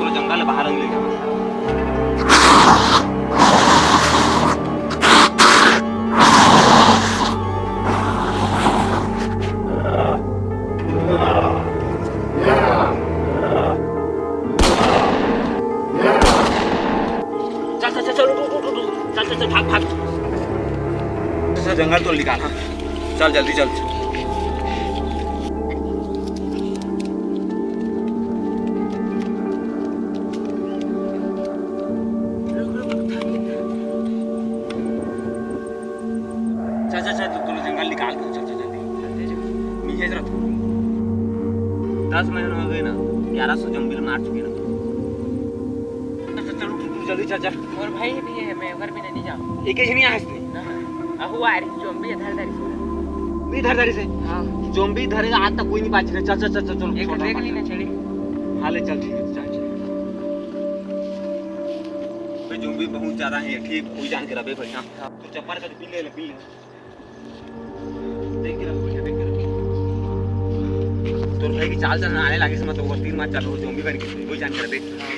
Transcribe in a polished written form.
तो जंगल बाहर ले गया। चल चल चल चल चल चल चल भाग भाग। जंगल तो निकाल। हाँ चल जल्दी चल। चल चल चल तू जंगल निकाल। चल चल जल्दी नीचे जरा। 10 महीने हो गए ना, 1100 जंगल मार चुके ना। चल चल जल्दी चल चल। और भाई भी है, मैं घर भी नहीं जाऊँ। एक ही नहीं आया इसने। हुआ है ज़ॉम्बी धरधरी से। नहीं धरधरी से। हाँ ज़ॉम्बी धरेगा आज तक कोई नहीं बात रहा। चल चल चल चल चल एक देख लेना चले। हाँ ले चल ठीक है चल चल। भाई ज़ॉम्बी बहुत ज़्यादा है, ठीक कोई जान के रहे भाई। हाँ तो चप्पल का पी ले पी ले। देख के रख देख के रख। तो भाई की चाल चलना आने लगे से मतलब 3 मार चल रहा ज़ॉम्बी बन के कोई जान के रहे।